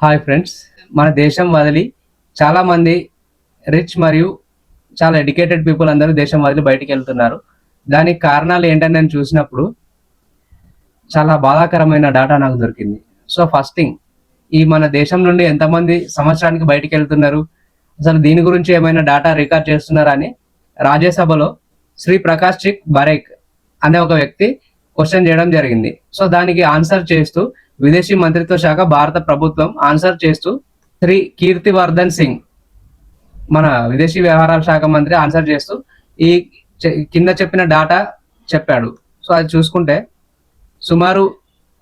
Hi friends. మన దేశం వదిలి చాలామంది రిచ్ మరియు చాలా ఎడ్యుకేటెడ్ పీపుల్ అందరూ దేశం వదిలి బయటికి వెళ్తున్నారు. దానికి కారణాలు ఏంటని నేను చూసినప్పుడు చాలా బాధాకరమైన డాటా నాకు దొరికింది. సో ఫస్ట్ థింగ్, ఈ మన దేశం నుండి ఎంతమంది సంవత్సరానికి బయటికి వెళ్తున్నారు, అసలు దీని గురించి ఏమైనా డాటా రికార్డ్ చేస్తున్నారా అని రాజ్యసభలో శ్రీ ప్రకాష్ చిక్ బరేక్ అనే ఒక వ్యక్తి క్వశ్చన్ చేయడం జరిగింది. సో దానికి ఆన్సర్ చేస్తూ విదేశీ మంత్రిత్వ శాఖ భారత ప్రభుత్వం ఆన్సర్ చేస్తూ శ్రీ కీర్తివర్ధన్ సింగ్ మన విదేశీ వ్యవహారాల శాఖ మంత్రి ఆన్సర్ చేస్తూ ఈ కింద చెప్పిన డాటా చెప్పాడు. సో అది చూసుకుంటే సుమారు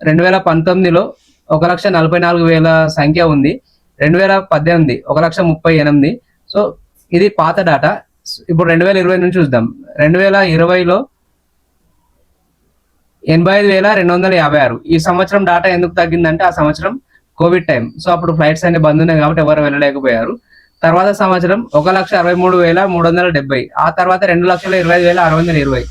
2019లో 1,44,000 సంఖ్య ఉంది. 2018 1,38,000. సో ఇది పాత డాటా. ఇప్పుడు 2020 నుంచి చూద్దాం. 2020లో 85,256. ఈ సంవత్సరం డాటా ఎందుకు తగ్గిందంటే ఆ సంవత్సరం కోవిడ్ టైం. సో అప్పుడు ఫ్లైట్స్ అన్ని బంద్ ఉన్నాయి కాబట్టి ఎవరు వెళ్ళలేకపోయారు. తర్వాత సంవత్సరం 1,63,370. ఆ తర్వాత 2,25,620.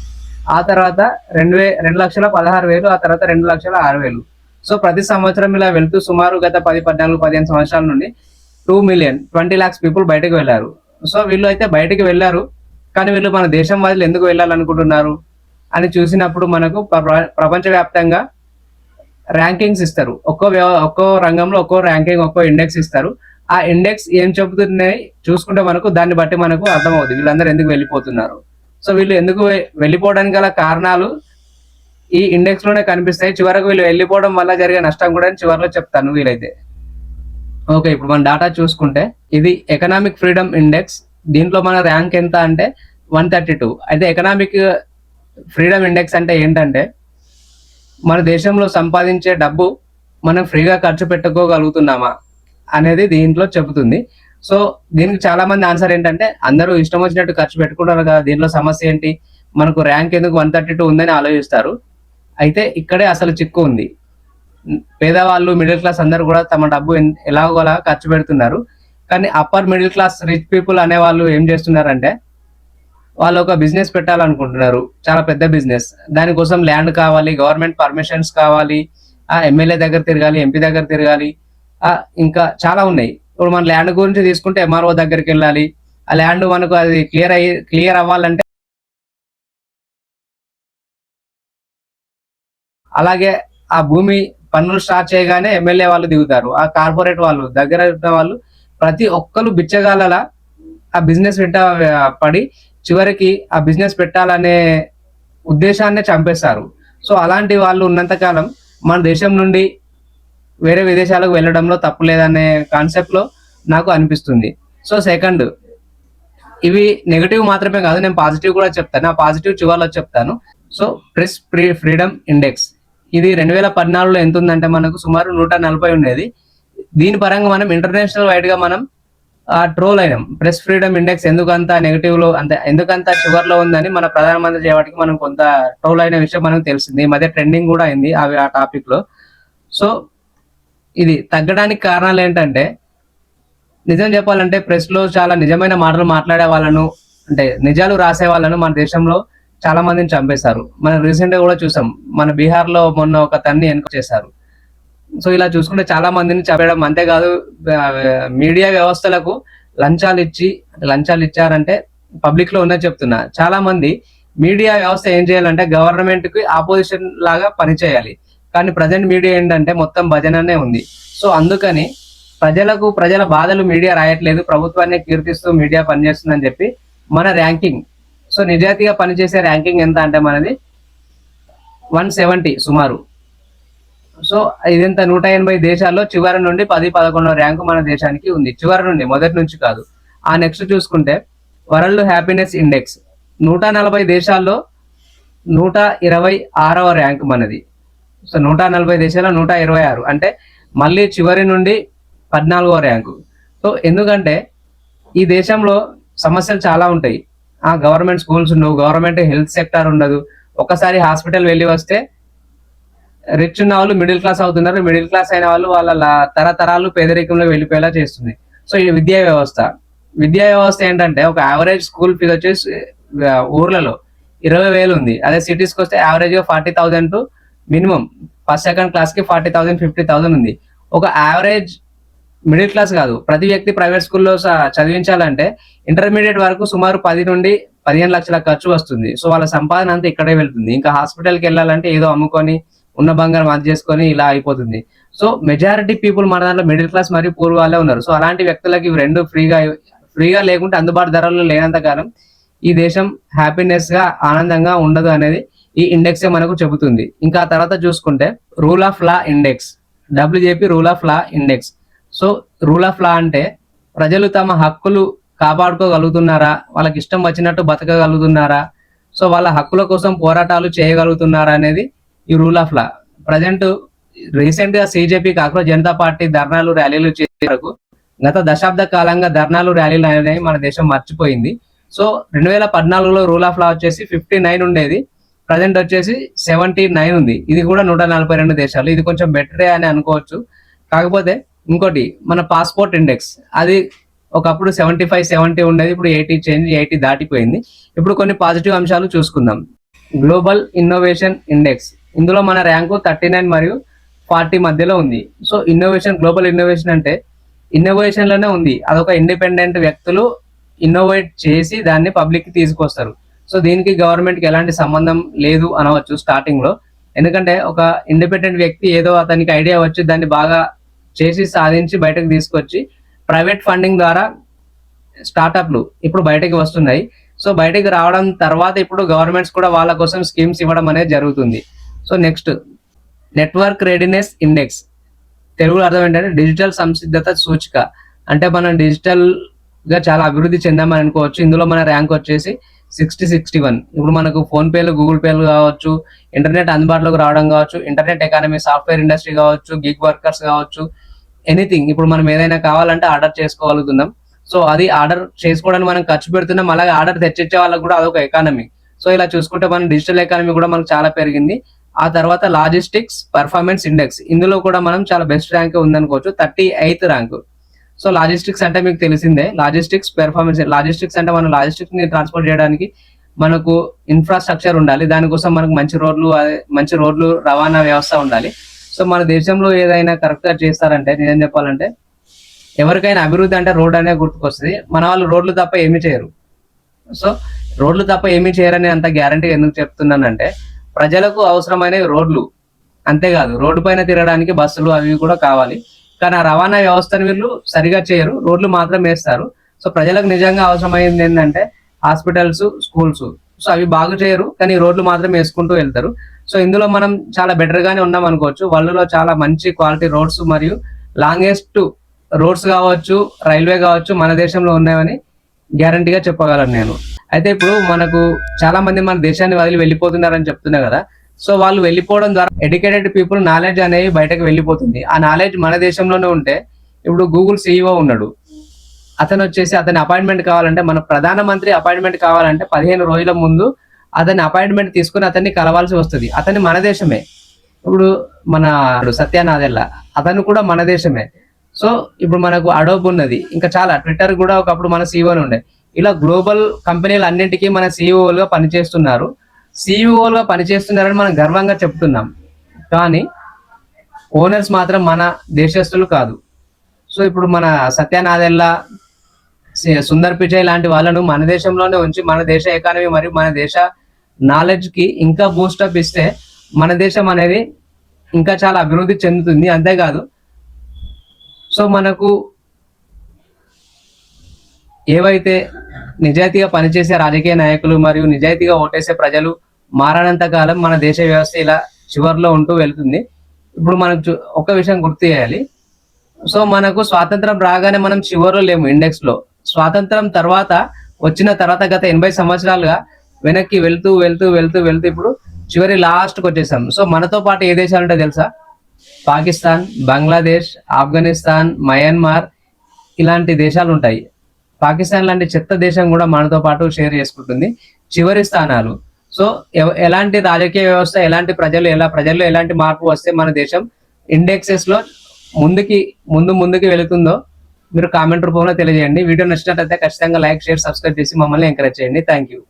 ఆ తర్వాత 2,16,000. ఆ తర్వాత 2,06,000. సో ప్రతి సంవత్సరం ఇలా వెళ్తూ సుమారు గత 10, 14, 15 సంవత్సరాల నుండి 2,20,20 lakhs పీపుల్ బయటకు వెళ్ళారు. సో వీళ్ళు అయితే బయటకు వెళ్ళారు, కానీ వీళ్ళు మన దేశం వదిలి ఎందుకు వెళ్ళాలనుకుంటున్నారు అని చూసినప్పుడు మనకు ప్రపంచవ్యాప్తంగా ర్యాంకింగ్స్ ఇస్తారు. ఒక్కో రంగంలో ఒక్కో ర్యాంకింగ్, ఒక్కో ఇండెక్స్ ఇస్తారు. ఆ ఇండెక్స్ ఏం చెబుతున్నాయి చూసుకుంటే మనకు దాన్ని బట్టి మనకు అర్థమవుతుంది వీళ్ళందరూ ఎందుకు వెళ్ళిపోతున్నారు. సో వీళ్ళు ఎందుకు వెళ్ళిపోవడానికి గల కారణాలు ఈ ఇండెక్స్ లోనే కనిపిస్తాయి. చివరకు వీళ్ళు వెళ్ళిపోవడం వల్ల జరిగే నష్టం కూడా చివరిలో చెప్తాను వీలైతే. ఓకే, ఇప్పుడు మన డాటా చూసుకుంటే ఇది ఎకనామిక్ ఫ్రీడమ్ ఇండెక్స్. దీంట్లో మన ర్యాంక్ ఎంత అంటే 132. అయితే ఎకనామిక్ ఫ్రీడమ్ ఇండెక్స్ అంటే ఏంటంటే మన దేశంలో సంపాదించే డబ్బు మనం ఫ్రీగా ఖర్చు పెట్టుకోగలుగుతున్నామా అనేది దీంట్లో చెబుతుంది. సో దీనికి చాలా మంది ఆన్సర్ ఏంటంటే అందరూ ఇష్టం వచ్చినట్టు ఖర్చు పెట్టుకుంటారు కదా, దీంట్లో సమస్య ఏంటి, మనకు ర్యాంక్ ఎందుకు 132 ఉందని ఆలోచిస్తారు. అయితే ఇక్కడే అసలు చిక్కు ఉంది. పేదవాళ్ళు, మిడిల్ క్లాస్ అందరూ కూడా తమ డబ్బు ఎలాగోలా ఖర్చు పెడుతున్నారు. కానీ upper middle class rich people అనే వాళ్ళు ఏం చేస్తున్నారంటే వాళ్ళు ఒక బిజినెస్ పెట్టాలనుకుంటున్నారు, చాలా పెద్ద బిజినెస్. దానికోసం ల్యాండ్ కావాలి, గవర్నమెంట్ పర్మిషన్స్ కావాలి, ఎమ్మెల్యే దగ్గర తిరగాలి, ఎంపీ దగ్గర తిరగాలి, ఇంకా చాలా ఉన్నాయి. ఇప్పుడు మన ల్యాండ్ గురించి తీసుకుంటే ఎంఆర్ఓ దగ్గరికి వెళ్ళాలి. ఆ ల్యాండ్ మనకు అది క్లియర్ అవ్వాలంటే, అలాగే ఆ భూమి పన్నులు స్టార్ట్ చేయగానే ఎమ్మెల్యే వాళ్ళు దిగుతారు, ఆ కార్పొరేట్ వాళ్ళు దగ్గర వాళ్ళు ప్రతి ఒక్కరు బిచ్చగాళ్ళలా ఆ బిజినెస్ వెంట పడి చివరికి ఆ బిజినెస్ పెట్టాలనే ఉద్దేశాన్నే చంపేస్తారు. సో అలాంటి వాళ్ళు ఉన్నంతకాలం మన దేశం నుండి వేరే విదేశాలకు వెళ్ళడంలో తప్పు లేదనే కాన్సెప్ట్ లో నాకు అనిపిస్తుంది. సో సెకండ్, ఇవి నెగటివ్ మాత్రమే కాదు, నేను పాజిటివ్ కూడా చెప్తాను. ఆ పాజిటివ్ చివరిలో చెప్తాను. సో ప్రెస్ ఫ్రీడమ్ ఇండెక్స్ ఇది 2014లో ఎంత ఉందంటే మనకు సుమారు 140 ఉండేది. దీని పరంగా మనం ఇంటర్నేషనల్ వైడ్ గా మనం ట్రోల్ అయినాం. ప్రెస్ ఫ్రీడమ్ ఇండెక్స్ ఎందుకంత నెగిటివ్ లో, అంటే ఎందుకంత చివర్లో ఉందని మన ప్రధానమంత్రి చేయడానికి మనం కొంత ట్రోల్ అయిన విషయం మనకు తెలిసింది. ఈ మధ్య ట్రెండింగ్ కూడా అయింది ఆ టాపిక్ లో. సో ఇది తగ్గడానికి కారణాలు ఏంటంటే, నిజం చెప్పాలంటే ప్రెస్ లో చాలా నిజమైన మాటలు మాట్లాడే వాళ్ళను, అంటే నిజాలు రాసే వాళ్ళను మన దేశంలో చాలా మందిని చంపేశారు. మనం రీసెంట్ గా కూడా చూసాం, మన బీహార్ లో మొన్న ఒక తన్ని ఎన్కౌంటర్ చేశారు. సో ఇలా చూసుకుంటే చాలా మందిని చంపేయడం, అంతేకాదు మీడియా వ్యవస్థలకు లంచాలు ఇచ్చారంటే పబ్లిక్ లో ఉన్నది చెప్తున్నా. చాలా మంది మీడియా వ్యవస్థ ఏం చేయాలంటే గవర్నమెంట్ కి ఆపోజిషన్ లాగా పనిచేయాలి, కానీ ప్రజెంట్ మీడియా ఏంటంటే మొత్తం భజననే ఉంది. సో అందుకని ప్రజల బాధలు మీడియా రాయట్లేదు, ప్రభుత్వాన్ని కీర్తిస్తూ మీడియా పనిచేస్తుందని చెప్పి మన ర్యాంకింగ్, సో నిజాయితీగా పనిచేసే ర్యాంకింగ్ ఎంత అంటే మనది 170 సుమారు. సో ఇదంతా 180 దేశాల్లో చివరి నుండి 10, 11 ర్యాంకు మన దేశానికి ఉంది. చివరి నుండి, మొదటి నుంచి కాదు. ఆ నెక్స్ట్ చూసుకుంటే వరల్డ్ హ్యాపీనెస్ ఇండెక్స్ 140 దేశాల్లో 126వ ర్యాంక్ మనది. సో 140 దేశాల్లో 126, అంటే మళ్ళీ చివరి నుండి 14వ ర్యాంకు. సో ఎందుకంటే ఈ దేశంలో సమస్యలు చాలా ఉంటాయి. గవర్నమెంట్ స్కూల్స్ ఉండవు, గవర్నమెంట్ హెల్త్ సెక్టర్ ఉండదు. ఒకసారి హాస్పిటల్ వెళ్ళి వస్తే రిచ్ ఉన్న వాళ్ళు మిడిల్ క్లాస్ అవుతున్నారు, మిడిల్ క్లాస్ అయిన వాళ్ళు వాళ్ళ తరతరాలు పేదరికంలో వెళ్ళిపోయేలా చేస్తుంది. సో ఈ విద్యా వ్యవస్థ ఏంటంటే ఒక యావరేజ్ స్కూల్ ఫీజు వచ్చేసి ఊర్లలో 20,000 ఉంది. అదే సిటీస్కి వస్తే యావరేజ్ గా 40,000 to minimum first second class కి 40,000, 50,000 ఉంది. ఒక యావరేజ్ మిడిల్ క్లాస్ కాదు, ప్రతి వ్యక్తి ప్రైవేట్ స్కూల్లో చదివించాలంటే ఇంటర్మీడియట్ వరకు సుమారు 10 నుండి 15 లక్షల ఖర్చు వస్తుంది. సో వాళ్ళ సంపాదన అంతా ఇక్కడే వెళ్తుంది. ఇంకా హాస్పిటల్కి వెళ్ళాలంటే ఏదో అమ్ముకొని ఉన్న బంగారం అది చేసుకొని ఇలా అయిపోతుంది. సో మెజారిటీ పీపుల్ మన దాంట్లో మిడిల్ క్లాస్ మరియు పూర్ వాళ్ళే ఉన్నారు. సో అలాంటి వ్యక్తులకి ఇవి రెండు ఫ్రీగా లేకుంటే అందుబాటు ధరల్లో లేనంత కాలం ఈ దేశం హ్యాపీనెస్ గా ఆనందంగా ఉండదు అనేది ఈ ఇండెక్స్ మనకు చెబుతుంది. ఇంకా ఆ తర్వాత చూసుకుంటే rule of law index, WJP rule of law index. So rule of law అంటే ప్రజలు తమ హక్కులు కాపాడుకోగలుగుతున్నారా, వాళ్ళకి ఇష్టం వచ్చినట్టు బతకగలుగుతున్నారా, సో వాళ్ళ హక్కుల కోసం పోరాటాలు చేయగలుగుతున్నారా అనేది ఈ rule of law. Present recent గా CJP కాకుండా జనతా పార్టీ ధర్నాలు ర్యాలీలు చేసే వరకు గత దశాబ్ద కాలంగా ధర్నాలు ర్యాలీలు అనేవి మన దేశం మర్చిపోయింది. సో 2014లో రూల్ ఆఫ్ లా వచ్చేసి 59 ఉండేది, ప్రజెంట్ వచ్చేసి 79 ఉంది. ఇది కూడా 142 దేశాలు. ఇది కొంచెం బెటరే అని అనుకోవచ్చు. కాకపోతే ఇంకోటి మన పాస్పోర్ట్ ఇండెక్స్, అది ఒకప్పుడు 75, 70 ఉండేది, ఇప్పుడు 80 దాటిపోయింది. ఇప్పుడు కొన్ని పాజిటివ్ అంశాలు చూసుకుందాం. గ్లోబల్ ఇన్నోవేషన్ ఇండెక్స్, ఇందులో మన ర్యాంకు 39 మరియు 40 మధ్యలో ఉంది. సో గ్లోబల్ ఇన్నోవేషన్ అంటే ఇన్నోవేషన్ లోనే ఉంది. అదొక ఇండిపెండెంట్ వ్యక్తులు ఇన్నోవేట్ చేసి దాన్ని పబ్లిక్ కి తీసుకొస్తారు. సో దీనికి గవర్నమెంట్ కి ఎలాంటి సంబంధం లేదు అనవచ్చు స్టార్టింగ్ లో. ఎందుకంటే ఒక ఇండిపెండెంట్ వ్యక్తి ఏదో అతనికి ఐడియా వచ్చి దాన్ని బాగా చేసి సాధించి బయటకు తీసుకొచ్చి ప్రైవేట్ ఫండింగ్ ద్వారా స్టార్టప్లు ఇప్పుడు బయటకు వస్తున్నాయి. సో బయటకు రావడం తర్వాత ఇప్పుడు గవర్నమెంట్స్ కూడా వాళ్ళ కోసం స్కీమ్స్ ఇవ్వడం అనేది జరుగుతుంది. So next network readiness index, తెలుగులో అర్థం ఏంటంటే డిజిటల్ సంసిద్ధత సూచిక. అంటే మనం డిజిటల్ గా చాలా అభివృద్ధి చెందామని అనుకోవచ్చు. ఇందులో మన ర్యాంక్ వచ్చేసి 61. ఇప్పుడు మనకు ఫోన్ పేలు, గూగుల్ పేలు కావచ్చు, ఇంటర్నెట్ అందుబాటులోకి రావడం కావచ్చు, ఇంటర్నెట్ ఎకానమీ, సాఫ్ట్వేర్ ఇండస్ట్రీ కావచ్చు, గిగ్ వర్కర్స్ కావచ్చు, ఎనీథింగ్. ఇప్పుడు మనం ఏదైనా కావాలంటే ఆర్డర్ చేసుకోగలుగుతున్నాం. సో అది ఆర్డర్ చేసుకోవడానికి మనం ఖర్చు పెడుతున్నాం, అలాగే ఆర్డర్ తెచ్చిచ్చే వాళ్ళకి కూడా అదొక ఎకానమీ. సో ఇలా చూసుకుంటే మన డిజిటల్ ఎకానమీ కూడా మనకు చాలా పెరిగింది. ఆ తర్వాత లాజిస్టిక్స్ పర్ఫార్మెన్స్ ఇండెక్స్, ఇందులో కూడా మనం చాలా బెస్ట్ ర్యాంక్ ఉందనుకోవచ్చు, 38th ర్యాంక్. సో లాజిస్టిక్స్ అంటే మీకు తెలిసిందే, లాజిస్టిక్స్ పెర్ఫార్మెన్స్. లాజిస్టిక్స్ అంటే మనం లాజిస్టిక్స్ ని ట్రాన్స్పోర్ట్ చేయడానికి మనకు ఇన్ఫ్రాస్ట్రక్చర్ ఉండాలి, దానికోసం మనకు మంచి రోడ్లు రవాణా వ్యవస్థ ఉండాలి. సో మన దేశంలో ఏదైనా కరెక్ట్ గా చేస్తారంటే, నిజం చెప్పాలంటే ఎవరికైనా అభివృద్ధి అంటే రోడ్ అనే గుర్తుకొస్తుంది. మన వాళ్ళు రోడ్లు తప్ప ఏమీ చేయరు. సో రోడ్లు తప్ప ఏమీ చేయరని అంత గ్యారంటీ ఎందుకు చెప్తున్నానంటే, ప్రజలకు అవసరమైన రోడ్లు, అంతేకాదు రోడ్డు పైన తిరగడానికి బస్సులు అవి కూడా కావాలి. కానీ ఆ రవాణా వ్యవస్థను వీళ్ళు సరిగా చేయరు, రోడ్లు మాత్రం వేస్తారు. సో ప్రజలకు నిజంగా అవసరమైంది ఏంటంటే హాస్పిటల్స్, స్కూల్స్. సో అవి బాగు చేయరు, కానీ రోడ్లు మాత్రం వేసుకుంటూ వెళ్తారు. సో ఇందులో మనం చాలా బెటర్ గానే ఉన్నాం అనుకోవచ్చు. వరల్డ్లో చాలా మంచి క్వాలిటీ రోడ్స్ మరియు లాంగెస్ట్ రోడ్స్ కావచ్చు, రైల్వే కావచ్చు మన దేశంలో ఉన్నాయని గ్యారంటీగా చెప్పగలను నేను. అయితే ఇప్పుడు మనకు చాలా మంది మన దేశాన్ని వదిలి వెళ్ళిపోతున్నారని చెప్తున్నా కదా. సో వాళ్ళు వెళ్ళిపోవడం ద్వారా ఎడ్యుకేటెడ్ పీపుల్ నాలెడ్జ్ అనేవి బయటకు వెళ్ళిపోతుంది. ఆ నాలెడ్జ్ మన దేశంలోనే ఉంటే, ఇప్పుడు గూగుల్ CEO ఉన్నాడు, అతను వచ్చేసి అతని అపాయింట్మెంట్ కావాలంటే, మన ప్రధానమంత్రి అపాయింట్మెంట్ కావాలంటే 15 రోజుల ముందు అతని అపాయింట్మెంట్ తీసుకుని అతన్ని కలవాల్సి వస్తుంది. అతన్ని మన దేశమే. ఇప్పుడు మన సత్య నాదెల్లా, అతను కూడా మన దేశమే. సో ఇప్పుడు మనకు అడోబ్ ఉన్నది, ఇంకా చాలా, ట్విట్టర్ కూడా ఒకప్పుడు మన CEO ఉండే. ఇలా గ్లోబల్ కంపెనీలు అన్నింటికీ మన CEOలుగా పనిచేస్తున్నారు. CEOలుగా పనిచేస్తున్నారని మనం గర్వంగా చెప్తున్నాం, కానీ ఓనర్స్ మాత్రం మన దేశస్తులు కాదు. సో ఇప్పుడు మన సత్యనాదెల్లా, సుందర్ పిచాయ్ లాంటి వాళ్ళను మన దేశంలోనే ఉంచి మన దేశ ఎకానమీ మరియు మన దేశ నాలెడ్జ్ కి ఇంకా బూస్టప్ ఇస్తే మన దేశం అనేది ఇంకా చాలా అభివృద్ధి చెందుతుంది. అంతేకాదు సో మనకు ఏవైతే నిజాయితీగా పనిచేసే రాజకీయ నాయకులు మరియు నిజాయితీగా ఓటేసే ప్రజలు మారనంత కాలం మన దేశ వ్యవస్థ ఇలా చివరిలో ఉంటూ వెళ్తుంది. ఇప్పుడు మనకు ఒక విషయం గుర్తు చేయాలి. సో మనకు స్వాతంత్రం రాగానే మనం చివరిలో లేము ఇండెక్స్ లో. స్వాతంత్రం వచ్చిన తర్వాత గత 80 సంవత్సరాలుగా వెనక్కి వెళ్తూ ఇప్పుడు చివరి లాస్ట్కి వచ్చేసాం. సో మనతో పాటు ఏ దేశాలు ఉంటాయో తెలుసా? పాకిస్తాన్, బంగ్లాదేశ్, ఆఫ్ఘనిస్తాన్, మయన్మార్ ఇలాంటి దేశాలు ఉంటాయి. పాకిస్తాన్ లాంటి చెత్త దేశం కూడా మనతో పాటు షేర్ చేసుకుంటుంది చివరి స్థానాలు. సో ఎలాంటి రాజకీయ వ్యవస్థ, ఎలాంటి ప్రజల్లో ఎలాంటి మార్పు వస్తే మన దేశం ఇండెక్సెస్ లో ముందుకి వెళుతుందో మీరు కామెంట్ రూపంలో తెలియజేయండి. వీడియో నచ్చినట్లయితే ఖచ్చితంగా లైక్, షేర్, సబ్స్క్రైబ్ చేసి మమ్మల్ని ఎంకరేజ్ చేయండి. Thank you.